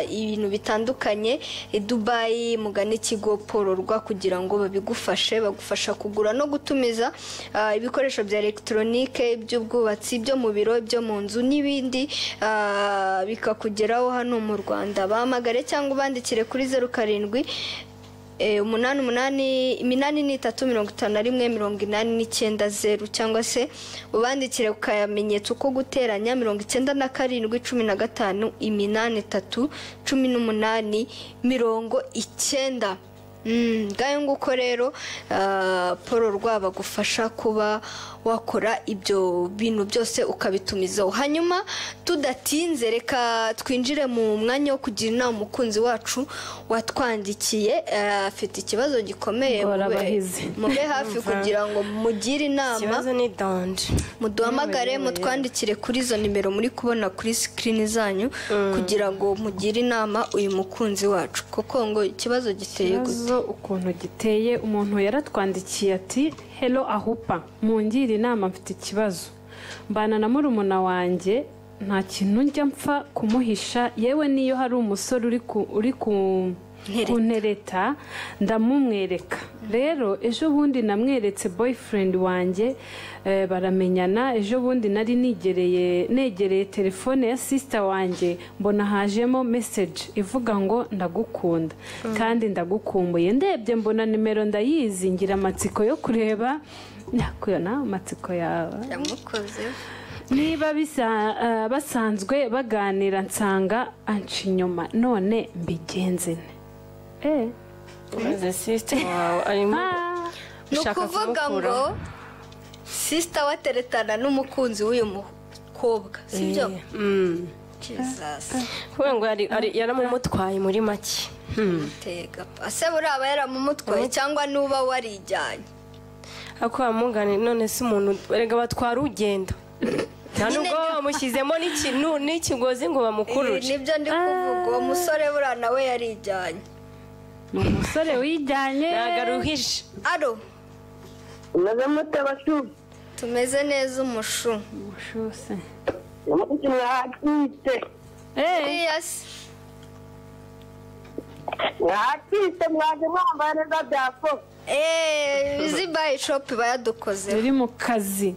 ibintu bitandukanye Dubai mugana ikigo pororwa kugira ngo babigufashe bagufasha kugura no gutumiza ibikoresho bya electronique by'ubwubatsi byo mu biro byo mu nzu n'ibindi bikakugeraho hano mu Rwanda bahamagare cyangwa bandikire kuri 07 88351 cyangwa se ubandikire ku kamenyetso ko guteranya 97 ngayo nguko rero pororwa bagufasha kuba wakora ibyo bintu byose ukabitumizaho. Hanyuma tudatinze reka twinjire mu mwanya wo kugira inama umukunzi wacu watwandikiye afite ikibazo gikomeye mube hafi kugira ngo mugire inama. Ikibazo ni danje. Muduhamagare mutwandikire kuri izo nimero muri kubona kuri screen zanyu kugira ngo mugire inama uyu mukunzi wacu koko ngo ikibazo giteye gute. Ukuntu giteye umuntu yaratwandikiye ati hello ahupa mungire inama mfite ikibazo mbana na murumuna wanjye nta kintu njya mpfa kumuhisha yewe niyo hari umusore uri kuntereta ndamumwereka rero ejo bundi namweretse boyfriend wanjye baramenyana ejo bundi nari negereye telefone ya sister wanjye mbona hajemo message ivuga ngo ndagukunda kandi ndagukumbuye ndebye mbona nimero ndayizi ngira amatsiko yo kureba nakuyona amatsiko yawe yamukoze niba basanzwe baganira nsanga anci inyuma none mbigenze Maze sister wawe arimo ushaka ngo sister wateretana n'umukunzi w'uyu mukobwa sibyo Jesus ngo yaramumutwaye muri make tega ase buraba yaramumutwaye cyangwa nuba warijyanye ako amungane none se umuntu erega batwara ugenda nubwo bamushyizemo n'ikintu n'ikigozi ngo bamukurure nibyo ndi kuvuga uwo musore buriya nawe yarijyanye umusore wijyanye nagaruhishe aro umeze mute bashu tumeze neza umushu se mwakite yes mwakite mwaje mwambaye neza byako izi buy shop bayadukoze turi mu kazi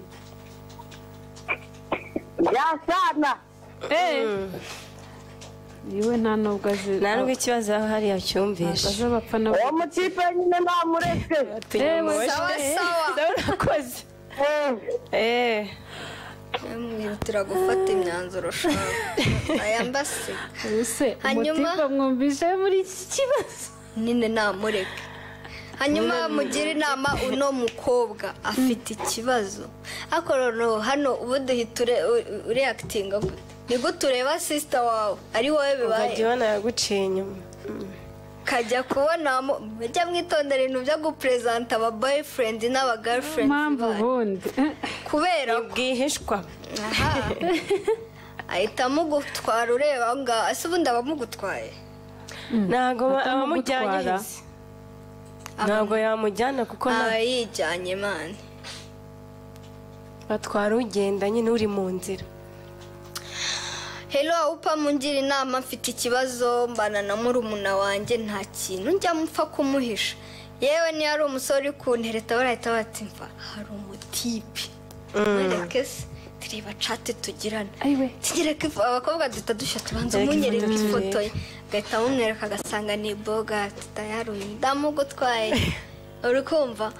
byasana iwe nta nubwo ntabwo ikibazo aho hari yacyumvishe uwo mutipe nyine namureke sawa urakoze mwihutira gufata imyanzuro shaka ayambase hanyuma mwumvise muri iki kibazo nyine namureke hanyuma mugira inama uno mukobwa afite ikibazo akorono hano ubu duhiture reactinga nigo tureba sister wawe ari wowe bibaye ukajya yaguciye inyuma kajya kubona bajya mwitondera ibintu byo gupresenta aba boyfriend n'aba girlfriend mpamvu bundi kubera bwihishwa ahita mugutwara ureba ngaho ase ubundi abamugutwaye ntabwo abamujyanye ntabwo yamujyana kuko yijyanye mani batwara ugenda nyine uri mu nzira. Hello upa mungira inama mfite ikibazo mbana na murumuna wanjye nta kintu njya mupfa kumuhisha yewe ni ari umusore kuntereta barahita bati mva hari umutipe mwereke se tureba chat tugirana tigireke abakobwa dutadusha tubanza munyereka ifoto ye gahita mumwereka agasanga ni boga tutayaruye ndamugutwaye urikumva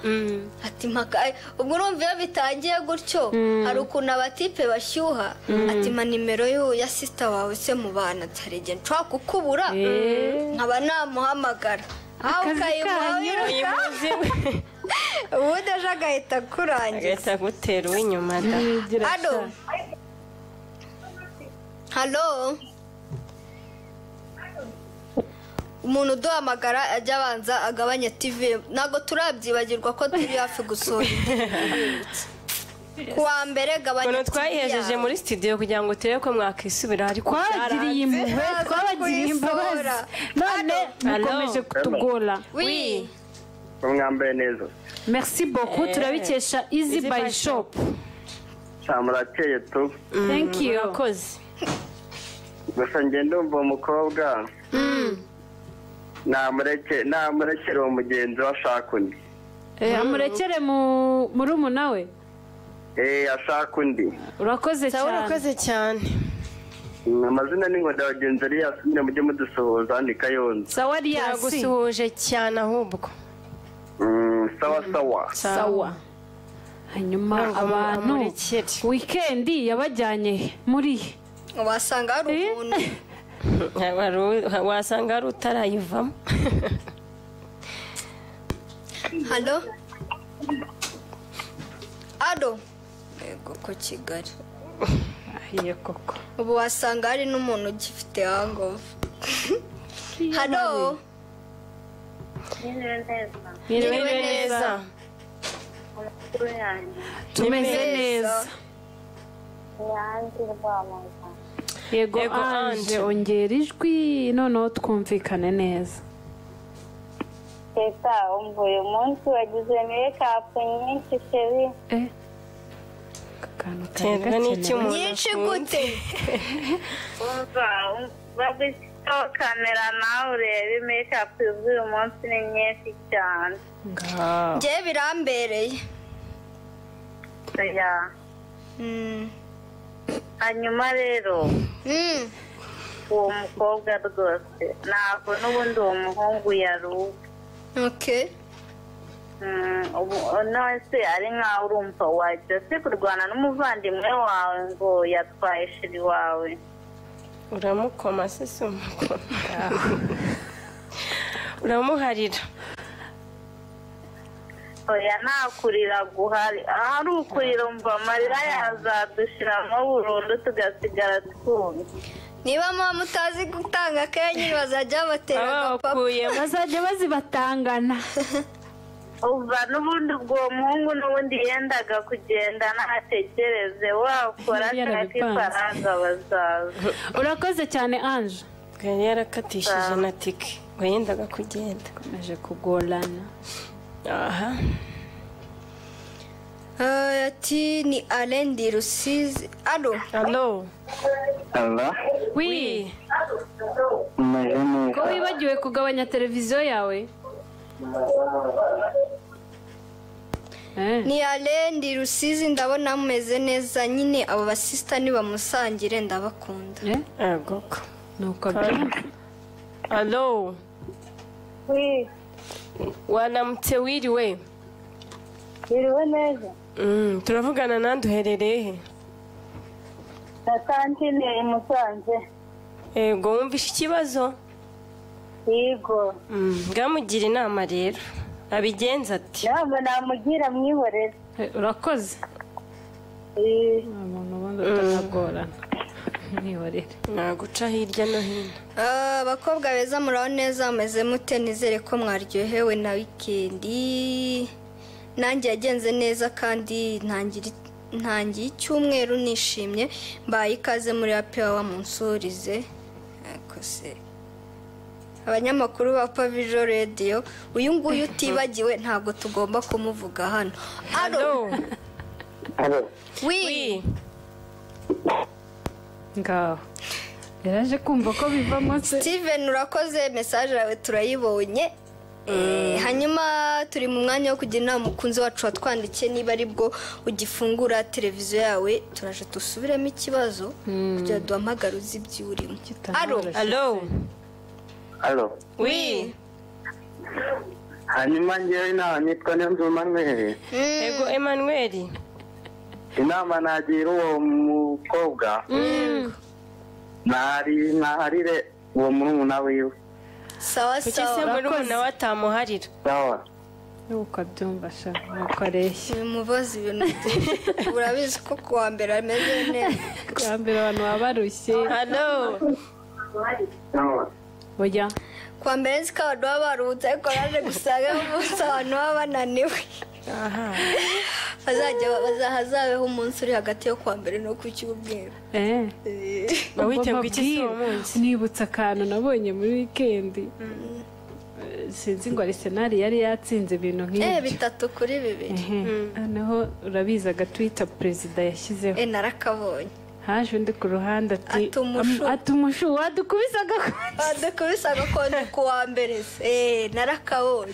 ati mpaka ubwo urumva iyo bitangiye gutyo hari ukuntu abatipe bashyuha ati ma nimero ya sister wawe se mu bana tarege nshaka kukubura nkaba namuhamagara aho kayimuhabira ubundi aje agahita kurangiza agahita gutera uw'inyuma da halo umuntu duhamagara ajya abanza agabanya TV nago turabyibagirwa ko turi hafi gusohora kuwa mbere gabanya twayihejeje muri studio kugira ngo turebe ko mwakisubira ariko twagiriye impuhwe twabagiriye imbabazi none mukomeje kutugora oui mwambaye neza merci beaucoup turabikesha Easy Buy Shop murakeye tu thank you akoze gusa njye ndumva umukobwa namurekere uwo mugenzi we ashaka undi. Amurekere murumuna we. Ashaka undi. Urakoze cyane. Urakoze cyane. Amazina ni ngo ndabagenzi Elias, nyine mujye mudusuhuza ni Kayonza. Sawa Elias. Turagusuhuje cyane ahubwo. Sawa. Hanyuma abantu weekend yabajyanye muri wasanga hari umuntu wasanga ari utarayivamo. Halo Ado yego ko Kigali ahiye koko ubu wasanga hari n'umuntu ugifite hangover. Halo Mwiriwe neza. tumeze neza. Yego Anje ongera ijwi noneho twumvikane neza. Teta umvuye umunsi wagize makeup nyinshi sheri. Kakano Terwa n'iki umuntu nyinshi gute? Babisho kamera nawe urebe makeup y'uyu munsi ni nyinshi cyane. Nje birambereye. Ya. Hanyuma rero uwo mukobwa rwose ntabwo n'ubundi uwo muhungu yaruwe. Okay. Nose ari nkaho urumva wajya se kurwana n'umuvandimwe wawe ngo yatwaye shiri wawe. Uramukoma se si umukoma. Uramuharira. Oya ntakurira guhari. Ahari ukurira umva amarira yazadushiramo burundu tugasigara twumva. Niba mama mutazi gutanga kenyi bazajya batera agapapa. Bazajya bazibatangana. Uva n'ubundi ubwo muhungu n'ubundi yendaga kugenda ntatekereze wakora ntakifaranga bazaza. Urakoze cyane Anje. Yari yarakatishije na tike ngo yendaga kugenda. Komeje kugorana. Aha. Ati ni Alendi Rusizi. Alo. Allo. Allah. Oui. Majene. Ko wibagiwe kugabanya televiziyo yawe? Ni Alendi Rusizi ndabona mumeze neza nyine abo basista ni bamusangire ndabakunda. Agoko. Nuko byumva. Allo. Oui. Wanamutse wiriwe? Biriwe neza. Turavugana nande uherereye he? Natantine Musanze. Ego wumvishe ikibazo? Yego. Ngamugira inama rero. Abigenza ati. Ntabwo namugira mwihorere. Urakoze. Umuntu ubundi utagorana. Mwihorere. Naguca hirya no hino. Abakobwa beza muraho neza meze mute nizere ko mwaryohewe na weekend. Nanjye yagenze neza kandi ntangiye icyumweru nishimye mbaye ikaze muri Happy Hour munsurize. Akose abanyamakuru ba Pavijo Radio uyu nguyu utibagiwe ntabwo tugomba kumuvuga hano. Allo. Allo. Oui. Ngaho. Yaraje kumva ko bivamo se. Steven urakoze message yawe turayibonye. Hanyuma turi mu mwanya wo kugira inama umukunzi wacu watwandikiye niba ari bwo ugifungura televiziyo yawe turaje dusubiremo ikibazo kugira duhamagaruze ibyurimo. Allo. Allo. Oui. Hanyuma njyewe nitwa Niyonzima Emmanuel. Ego Emmanuel. Inama nagira uwo mukobwa. Narire uwo murumuna wiwe. Sawa Kuki se murumuna we atamuharira? Sawa. Nuko byumva sha nuko areshya. Bimubaza ibintu urabizi ko kuwa mbere ameze neza. Kuwa mbere abantu babarushye. Allo. Sawa. Oya. Kuwa mbere zikaba baruhutse ariko naje gusanga umunsi abantu baba bananiwe. Aha. Hazabeho umunsi uri hagati yo kuwa mbere no ku cyumweru. Witeguye iki uwo munsi? Nibutsa akantu nabonye muri weekend. Sinzi ngo Arsenal yari yatsinze ibintu nk'ibyo. 3-2. Naho urabiza gatwita president yashyizeho. Narakabonye. haje undi ku ruhande ati Atumushu. atumushu wadukubisa agakonje adakubisa agakonje ku wa mbere se narakabonye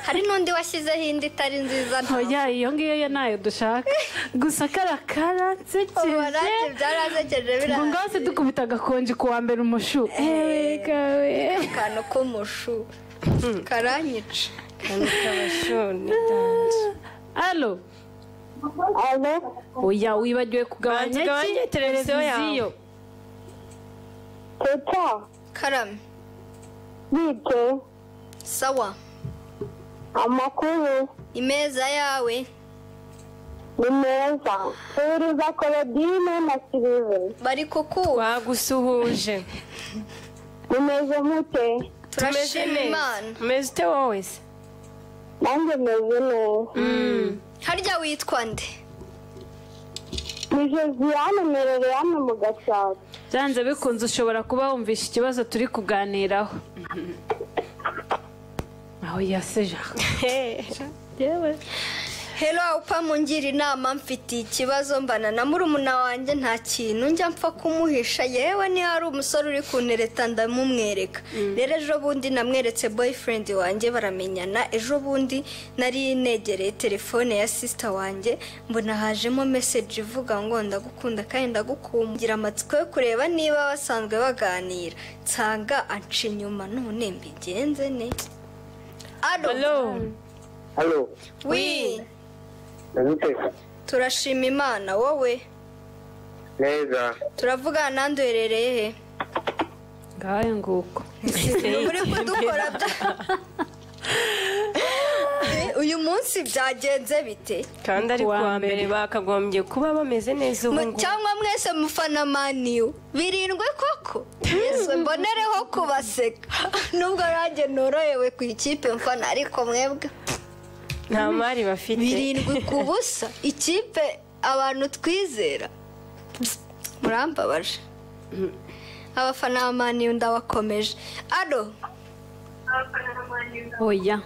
hari n'undi washyizeho indi itari nziza oya iyo ngiyo yo nayo dushaka gusa karakara nsekeje nanjye byarazekeje ngo biriya ngaho se dukubita agakonje ku wa mbere umushu kawe akantu k'umushu karanyica kandi kabashoni danje. alo oya wibagiwe kugabanya Gabanya televiziyo yawe. Teta, karame bite, sawa amakuru imeza yawe ni meza. Turiza Korodine na Sirive. bari kukuba Twagusuhuje. Mumeze mute? turashima imana Umeze ute wowe se? Nanjye meze neza. harya witwa nde Ni Josiane merere hano mu Gatsata. byanze bikunze ushobora kuba wumvisha ikibazo turi kuganiraho aho yaseje yewe Hello upa mungira inama mfitiye ikibazo mbana na murumuna wanjye nta kintu njya mpfa kumuhisha yewe ni hari umusore uri kuntereta ndamumwereka rero ejo bundi namweretse boyfriend wanjye baramenyana ejo bundi nari negereye telefone ya sister wanjye mbona hajemo message ivuga ngo ndagukunda kandi ndagukumbira amatsiko yo kureba niba basanzwe baganira nsanga anca inyuma none mbigenze ne Hello. halo wi ndagute turashima imana wowe neza turavugana nande uherereye he ngaho nguko uri kudukora uyu munsi byagenze bite Kandi ari Kuwa kuwa mbere. mbere bakagombye kuba bameze neza ubu ngubu. cyangwa mwese mufana maniyu birindwe koko yesu mbonereho kubaseka nubwo nanjye norohewe ku ikipe mfana ariko mwebwe Nta mari bafite. birindwi ku busa ikipe abantu twizera murambabaje abafana ba maniyu ndabakomeje ado oya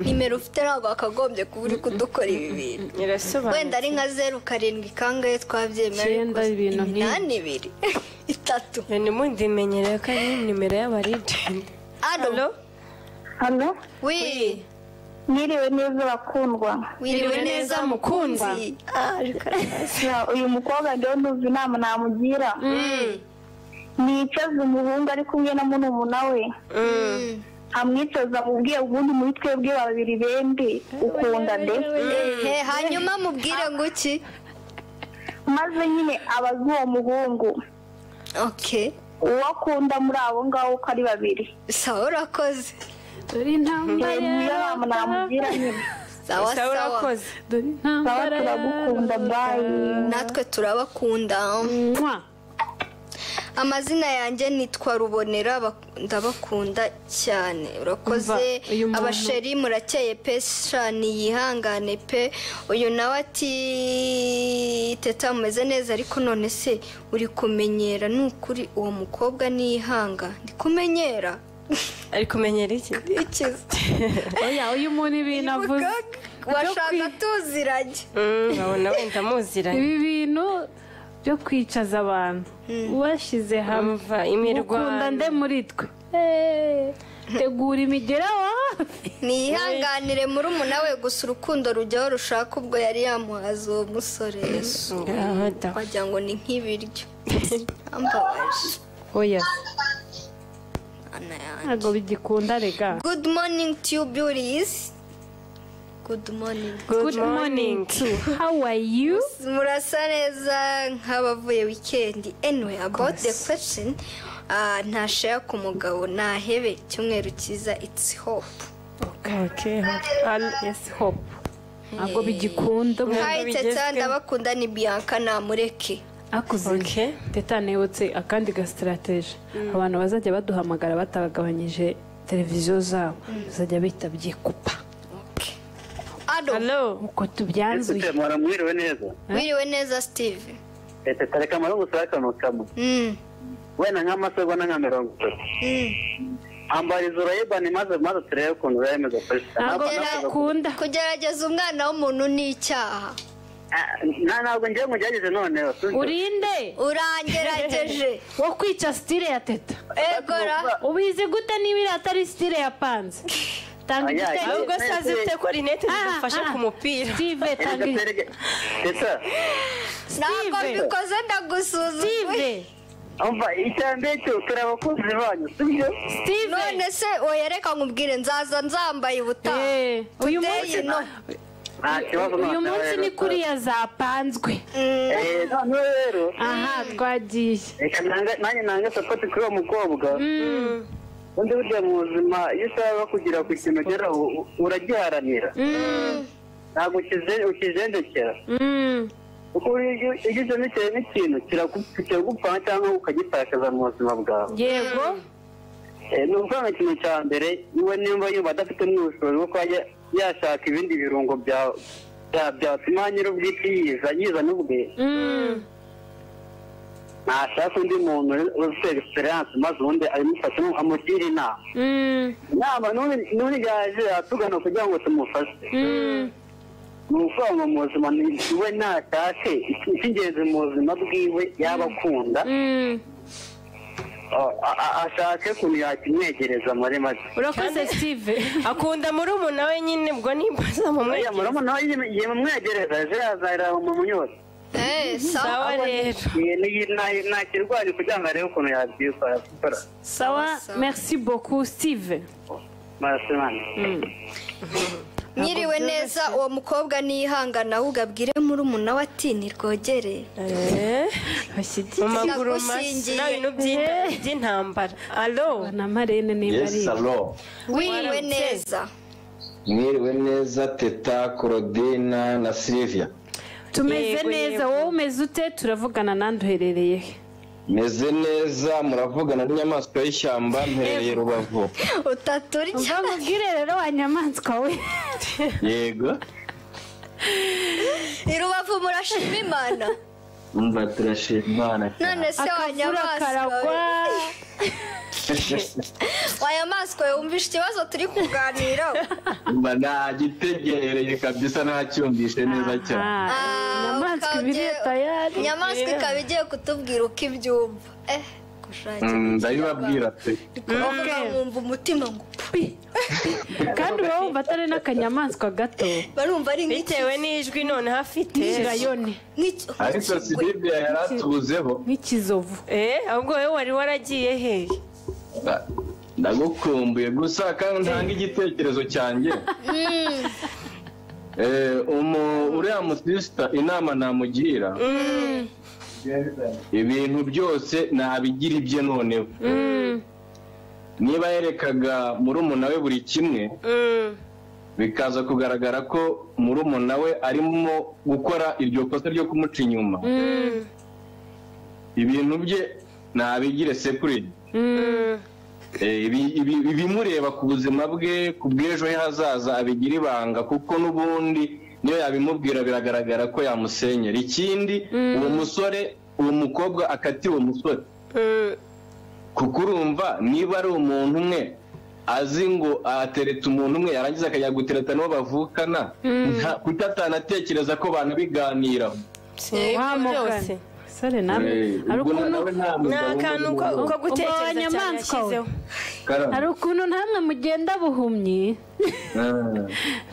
nimero ufite ntabwo wakagombye kuba uri kudukora ibi bintu Irasobanutse. wenda ari nka 0 kangahe twabyemera Icyenda, ariko ibintu nk'ibi. 8 2 3 Ni mundi menyereye ko ari nimero y'abarigenti. ado Halo, wi mwiriwe neza bakundwa. wiriwe neza mukunzi Uyu mukobwa rero ntuzi inama namugira. Nicaza umuhungu ari kumwe na murumuna we. Amwicaza mubwiye ubundi muri twebwe babiri bembi ukunda nde. hanyuma mubwire ngo iki Maze nyine abaza uwo muhungu okay uwo akunda muri abo ngabo uko ari babiri. sawa urakoze dore intambara Niyo nama namugira nyine. sawa Sawa sawa urakoze. dore Sawa intambara turagukunda bye. natwe turabakunda mwa amazina yanjye nitwa rubonera ndabakunda cyane urakoze Umva, uyu muntu- abasheri murakeye pe shani yihangane pe uyu nawe ati teta mumeze neza ariko none se uri kumenyera ni ukuri uwo mukobwa niyihanga ndi kumenyera Ari kumenyera iki? ikiza oya uyu muntu ibintu avuze washaka tuziranye Babona wenda muziranye. ibi bintu byo kwicaza abantu ubashyize hamwe Umva ukunda imirwano. nde muri twe tegura imigera wa hafi niyihanganire muri we gusa urukundo rujyaho rushaka ubwo yari yamuhaza uwo musore yesu Ngaho da. wagira ngo ni nk'ibiryo ambabaje oya ana yanjye ntabwo bigikunda rega good morning to you beauties good morning Good morning. too how are you murasa neza nk'abavuye weekend anyway about the question ntashaya ku mugabo ntahebe icyumweru cyiza it's hope Okay. yes hope ntabwo bigikunda hi bigezweho. teta ndabakunda ni bianca namureke akuze Okay. teta nibutse akandi gasitirateje abantu bazajya baduhamagara batagabanyije televiziyo zabo bazajya bita byikupa ado Hello. uko tubyanzuye ese mwara mwiriwe neza wiriwe neza steve ese tareka mara gusaba akantu kamwe wenda nk'amasegonda nka 30 ambariza urayibani maze turebe ukuntu urayemeza ntabwo bikunda kugerageza umwana w'umuntu ni icyaha ntabwo ngiye mugerageze noneho urinde urangerageje wo kwica style ya teta egora ubizi gute niba iri atari style ya panze tanga igitekerezo ahubwo sazi ufite ko rinete zigufasha ku mupira Steve tanga ntabwo mbikoze ndagusuzuma Steve umva icyambere cyo turi abakozi banyu sibyo Steve none se oyereka nkubwire nzaza nzambaye ubutaha uyu munsi nta kibazo uyu munsi ni kuriya zapanzwe none rero aha twagiye reka nanjye nange sapoti kuri uwo mukobwa undi burya mu buzima iyo ushaka kugira ku kintu ugeraho uragiharanira ntabwo ukijendekera kuko iyo ugeze n'ikintu kiragupfana cyangwa ukagitakaza mu buzima bwawe yego ni ukuvuga ikintu cya mbere niwe nimba yumva adafite n'ubushobozi bwo kuba yashaka ibindi birungo byatuma nyir'ubwite yiza n'ubwe ntashaka undi muntu ufite egisperiyanse maze ubundi abimufashe amugire inama n'ubundi yaje atugana kugira ngo tumufashe ni ukuvuga ngo mu buzima we ntashake icy'ingenzi mu buzima bwiwe yaba akunda ashake ukuntu yakimwegereza muri make urakoze Steve akunda murumuna we nyine ubwo nimbaza mumwegereza murumuna we yimumwegereza ejo yazahera mu munyota sawa rero nta kirwari kugira ngo arebe ukuntu yabyikora sawa merci beaucoup Steve marasimani Nyiriwe neza uwo mukobwa nihangana ahubwo abwire murumuna we ati nirwogere mu maguru mashya n'ibintu by'intambara alo na Marene nimba ari yes alo wiriwe neza mwiriwe neza Teta Claudine na Sylvia tumeze neza wowe umeze ute turavugana nanduherereye meze neza muravugana n'inyamaswa y'ishyamba mpereye Rubavu utaturya ubwire rero wa nyamaswa we yego Rubavu murashima Imana umva turashima Imana none se wa nyamaswa wa nyamaswa wumvishe ikibazo turi kuganiraho mba nagitegereye kabisa ntacyumvishe neza cyane inyamaswa ibiri tayari inyamaswa ikaba igiye kutubwira uko ibyumva ndabibabwira pe mwumva umutima ngo kandi uba wumva atari n'akanyamaswa gato barumva ari bitewe n'ijwi noneho afite nk'ikirayoni ariko Sylvia yaratubuzeho nk'ikizovu ahubwo wowe wari waragiye hehe ndagukumbuye gusa kandi ntanga igitekerezo cyanjye uriya musista inama namugira ibintu byose nabigira ibye noneho niba yerekaga murumuna we buri kimwe bikaza kugaragara ko murumuna we arimo gukora iryo kosa ryo kumuca inyuma ibintu bye nabigire sekuriti ibimureba ku buzima bwe ku bw'ejo he hazaza abigira ibanga kuko n'ubundi niyo yabimubwira biragaragara ko yamusenyera ikindi uwo musore uwo mukobwa akatiwe uwo musore kuko urumva niba ari umuntu umwe azi ngo atereta umuntu umwe yarangiza akajya gutereta n'uwo bavukana kuko atanatekereza ko banabiganiraho byose sore namwe hari ukuntu ni akantu ko gutekereza cyane yashyizeho hari ukuntu ntamwe mugenda buhumyi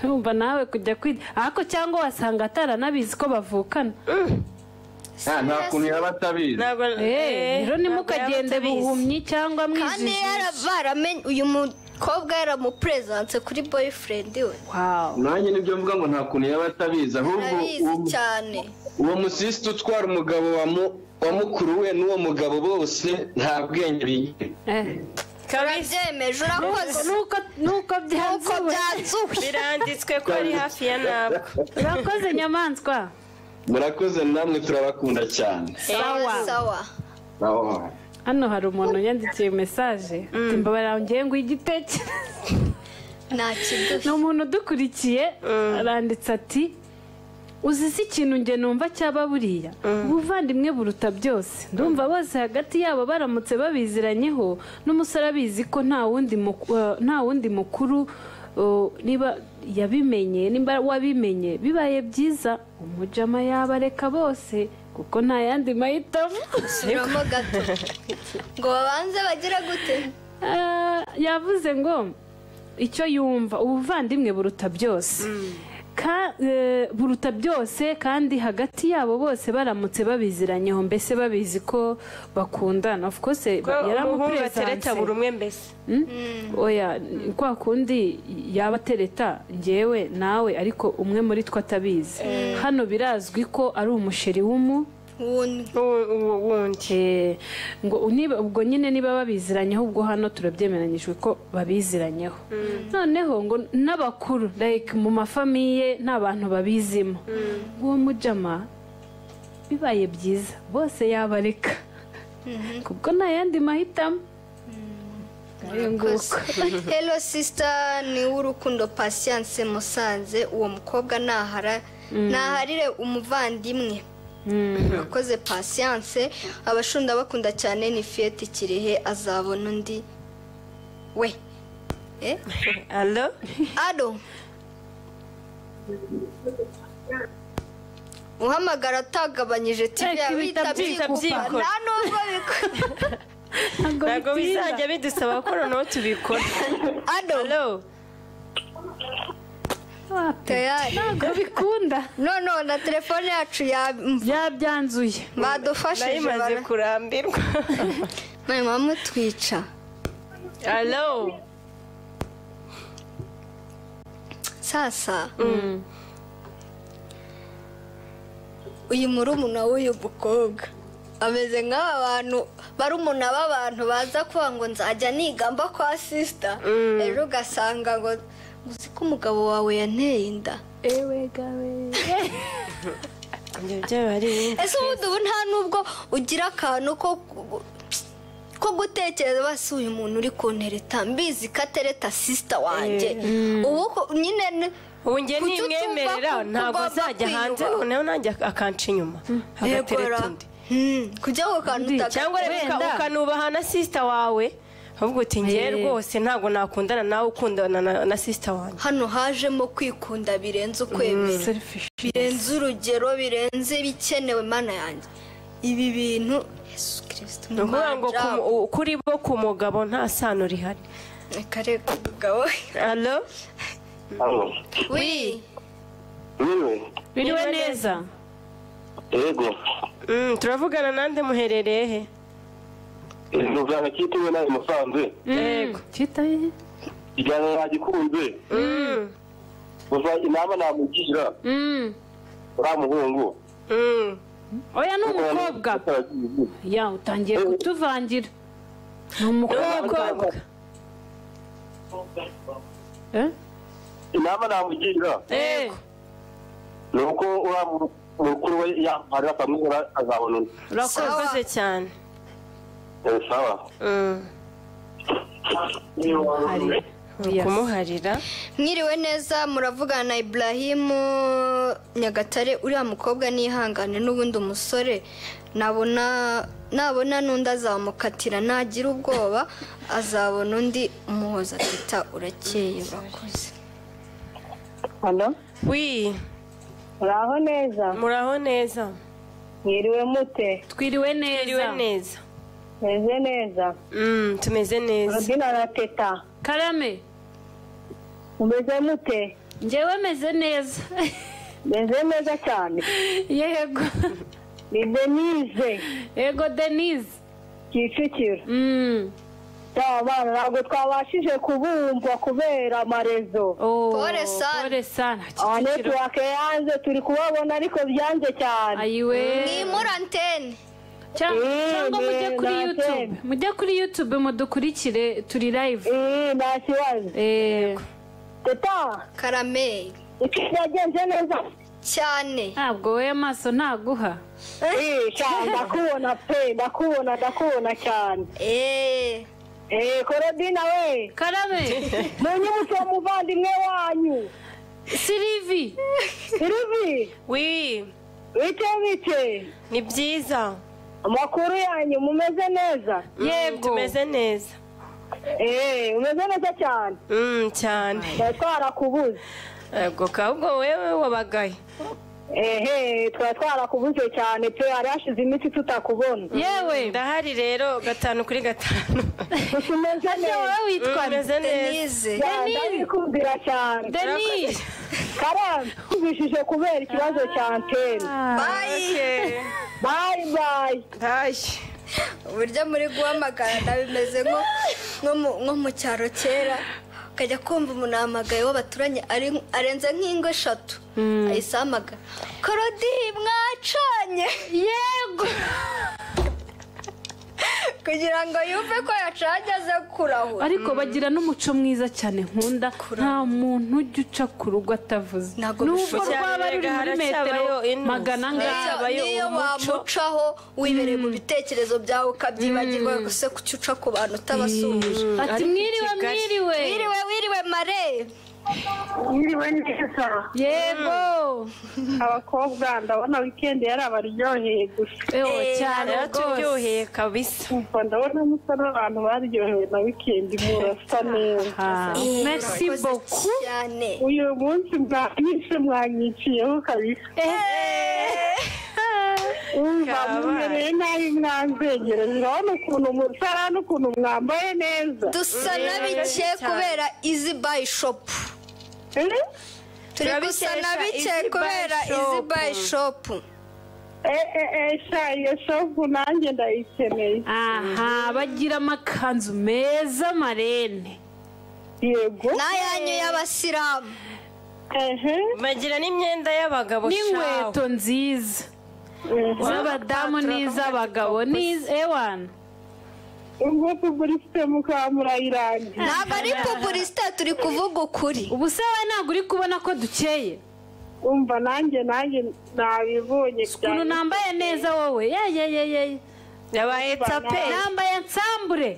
numva nawe kujya kwita ariko cyangwa wasanga ataranabizi ko bavukana nta kuntu yaba atabizi rero nimukagende buhumyi cyangwa kandi baramenye uyu mukobwa yaramuperezanse kuri boyfriend we nanjye nibyo mvuga ngo nta kuntu yaba atabizi ahubwo cyane uwo musisita utwara umugabo wa mukuru we n'uwo mugabo bose nta bwenge bigira karabyemeje urakoze nuko byanzuwe biranditswe ko ari hafi ya nabwo urakoze nyamaswa murakoze namwe turabakunda cyane sawa hano hari umuntu yandikiye mesaje ati mbabarira ngiye ngo igitekerezo ni umuntu udukurikiye aranditse ati uzi si ikintu nge numva cyaba buriya ubuvandimwe buruta byose ndumva bose hagati yabo baramutse babiziranyeho n'umusore abizi ko nta wundi mukuru niba yabimenye nimba wabimenye bibaye byiza umujama yabareka bose kuko nta yandi mahitamo subiramo gato ngo babanze bagira gute yavuze ngo icyo yumva ubuvandimwe buruta byose buruta byose kandi hagati yabo bose baramutse babiziranyeho mbese babizi ko bakundana of course yaramutereta buri umwe mbese oya kwa kundi yaba atereta njyewe nawe ariko umwe muri twe atabizi hano birazwi ko ari umusheri wundi ngo ubwo nyine niba babiziranyeho ubwo hano turabyemeranyijwe ko babiziranyeho noneho ngo n'abakuru like mu mafamiye nta bantu babizimo uwo mujama bibaye byiza bose yabareka kuko nta yandi mahitamo hello sister ni w'urukundo Patience Musanze uwo mukobwa naharire umuvandimwe urakoze Patience abashunda bakunda cyane ni Fiette Kirehe azabona undi we allo uhamagara atagabanyije TV yabita byikupa nta nubwo ntabwo bizajya bidusaba ko noneho tubikora allo ntabwo bikunda noneho na telefone yacu yabyanzuye badufashije imaze kurambirwa mama mutwica allo sasa uyu murumuna w'uyu mukobwa ameze nk'aba bantu barumuna b'abantu baza kuba ngo nzajya nigamba kwa sister ejo ugasanga ngo uzi ko umugabo wawe yanteye inda ese ubundi ubu nta nubwo ugira akantu ko gutekereza basi uyu muntu uri kuntereta mbizi ko atereta sister wanjye ubu nyine ubu njye nimwemerera ntabwo azajya hanze noneho nanjye akanca inyuma agatereta undi kujya ku kantu cyangwa ukanubaha na sister wawe ahubwo uti ngewe rwose ntabwo nakundana nawe ukundana na sister wanjye hano hajemo kwikunda birenze ukwemera birenze urugero birenze ibikenewe mana yanjye ibi bintu Yesu Kristo ni ukuvuga ngo kuri bo ku mugabo nta sano rihari reka reka umugabo allo wi biriwe neza yego turavugana nande muherereye he muvana cyitiwe nawe Musanze yego cyitaye ijana yagikunze uva inama namugira uriya muhungu oya ni umukobwa ya utangiye kutuvangira ni umukobwa inama namugira yego ni uko uriya mukuru we yamara akamwira azabona undi urakoze cyane sawa kumuharira mwiriwe neza muravugana na Ibrahimu Nyagatare uriya mukobwa nihangane n'ubundi umusore nabona n'undi azamukatira nagira ubwoba azabona undi umuhoza atita urakeye urakoze hano wi muraho neza muraho neza mwiriwe mute twiriwe neza meze neza tumeze neza Robina na Teta Karame umeze mute njyewe meze neza meze neza cyane yego ni Denise yego Denise Kicukiro abana ntabwo twabashije kubumva kubera amarezo pole sana netiwake yanze turi kubabona ariko byanze cyane ayiwe mwimura antene cyangwa mujye kuri YouTube mudukurikire turi live nta kibazo Teta Karame iki yagenze neza cyane ntabwo we amaso ntaguha ndakubona pe ndakubona cyane Korodina we Karame munyibutse umuvandimwe wanyu Silivi wi bite ni byiza amakuru yanyu mumeze neza yego tumeze neza umeze neza cyane cyane twari twarakubuze ubwo kabwo wewe wabagaye twari twarakubuze cyane pe hari hashize iminsi tutakubona yewe ndahari rero 5 kuri 5 umeze neza wowe witwa Denise ndabikubwira cyane Denise karamba tubishije kubera ikibazo cya antene bye uburyo muri guhamagara bimeze nko mu cyaro kera ukajya kumva umuntu ahamagaye w'abaturanye arenze nk'ingo 3 ahise ahamagara Korodi mwacanye yego kugira ngo yumve ko yacanye aze kurahura ariko bagira n'umuco mwiza cyane nkunda nta muntu ujya uca ku rugo atavuze nubwo rwaba ruri muri metero 100 niyo wamucaho wibereye mu bitekerezo byawe ukabyibagirwa gusa kucuca ku bantu utabasuhuje ati mwiriwe mare Mwiriwe neza yego abakobwa ndabona weekend yari abaryoheye gusa cyane turyoheye kabisa ndabona musa n'abantu baryohewe na weekend murasa neza merci beaucoup uyu munsi mwanyiciyeho kabisa mumereye nabi mwanzegereje urabona ukuntu musara n'ukuntu mwambaye neza dusa na bike kubera Easy Buy Shop turi gusa na bike kubera Easy Buy Shop iyo shopu nanjye ndayikeneye aha bagira amakanzu meza marene yego n'ayanyu y'abasilamu bagira n'imyenda y'abagabo n'inkweto nziza z'abadamu n'iz'abagabo ewana ubwo pubulisite mukamurayirangira ntabwo ari pubulisite turi kuvuga ukuri ubu se wowe ntabwo uri kubona ko dukeye umva nanjye nabibonye ukuntu nambaye neza wowe yeyeyeye yabaye tape nambaye nsambure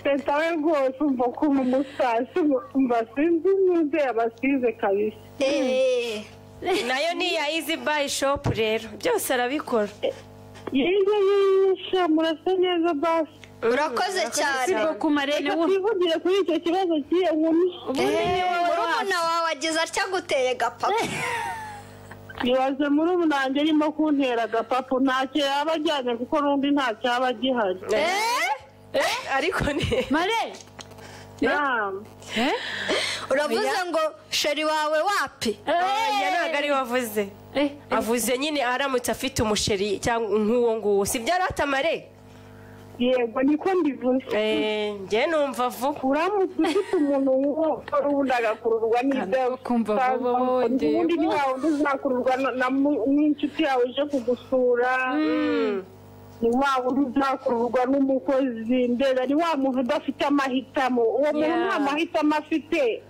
peta we rwose umva ukuntu umusasi umva sinzi n'uze yabasize kabisa nayo ni iya Easy Buy Shop rero byose arabikora yisha murasa neza basi urakoze cyane ku marene twivugire kuri icyo kibazo cy'iyo nkumi murumuna wawe agize atya guteye gapapa ibaze murumuna wanjye arimo kuntera agapapu ntacyo yaba ajyanye kuko n'undi ntacyo yaba agihari ariko ni mare uravuze ngo sheri wawe wapi ntabwo ari wavuze avuze nyine aramutse afite umusheri cyangwa nk'uwo nguwo si byo aratamare yego niko mbivuze njye numva vuba uramutse ufite umuntu w'umusore ubundi agakururwa n'ibyo kumva vuba wongeye ubundi ni wa wundi uzakururwa n'inshuti yawe ije kugusura ni wa wundi uzakururwa n'umukozi ndetse ni wa muntu udafite amahitamo uwo muntu nta mahitamo afite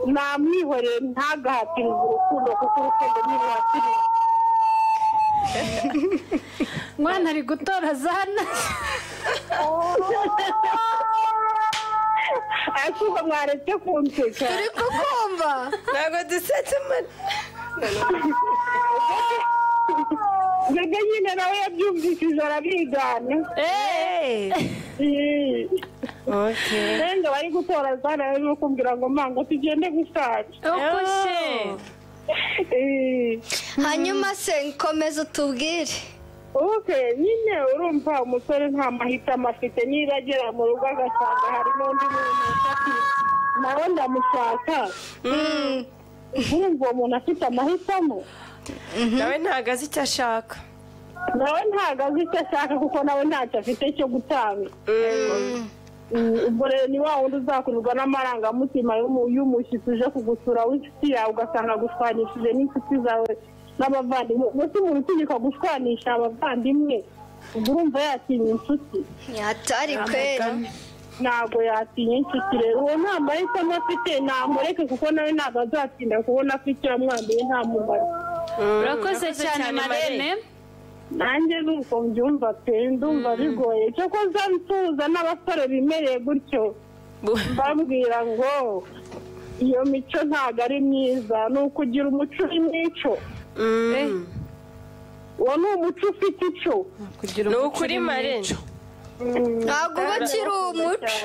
namwihoreye ntagahatirize urukundo kuko urukundo ntiruhatiriza mwana ari gutora zana ariko mwaretse kunseka turi kukumva ntabwo dusetse mbega nyine nawe yabyumvishije arabigana ngo bari gutora zana rero kumbwira ngo manga tugende gusaza hanyuma se nkomeza utubwire nyine urumva umusore nta mahitamo afite niba agera mu rugo agasanga hari n'undi muntu nawe ndamushaka urumva uwo muntu afite amahitamo nawe ntabwo azi icyo ashaka kuko nawe ntacyo afite cyo gutanga ubwo rero ni wa wundi uzakurirwa n'amarangamutima y'umushyitsi uje kugusura w'inshuti yawe ugasanga gushwanishije n'inshuti zawe n'abavandimwe mbese umuntu utegeka gushwanisha abavandimwe ubwo urumva yatinya inshuti yatari kwera ntabwo yatinya inshuti rero uwo nta mahitamo afite namureke kuko nawe ntabwo azatinda kubona ko icyo yamwambiye nta mumaro urakoze cyane marene nanjye nuko mbyumva pe ndumva bigoye cyo ko nzabituza n'abasore bimereye gutyo mbabwira ngo iyo mico ntabwo ari myiza ni ukugira umuco w'imico uwo ni umuco ufite ico ni ukuri marene ntabwo uba ukiri umuco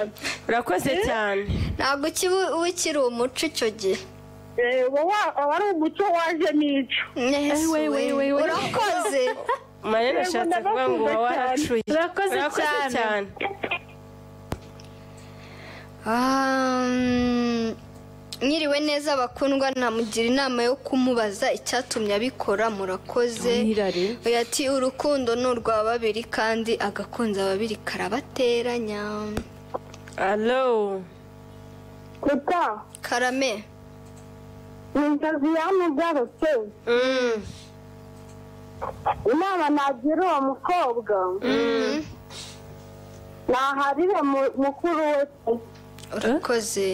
urakoze cyane ntabwo uba ukiri umuco icyo gihe aba ari umuco waje n'ico urakoze marina ashatse kuvuga ngo uba waracuye urakoze cyane mwiriwe neza bakundwa namugira inama yo kumubaza icyatumye abikora murakoze ati urukundo ni urwa babiri kandi agakunza babiri karabateranya alo kuta karame inzozi yamugarutse inama nagira uwo mukobwa naharire mukuru we urakoze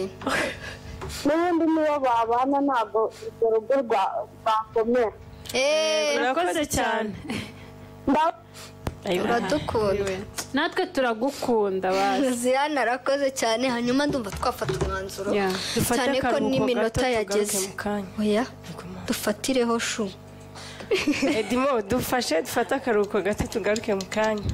n'ubundi niyo babana ntabwo urwo rugo rwakomera urakoze cyane uradukunda natwe turagukunda Ziyana arakoze cyane hanyuma ndumva twafata umwanzuro cyane ko n'iminota yageze oya dufatireho shu edimo dufashe dufate akaruhuko gato tugaruke mu kanya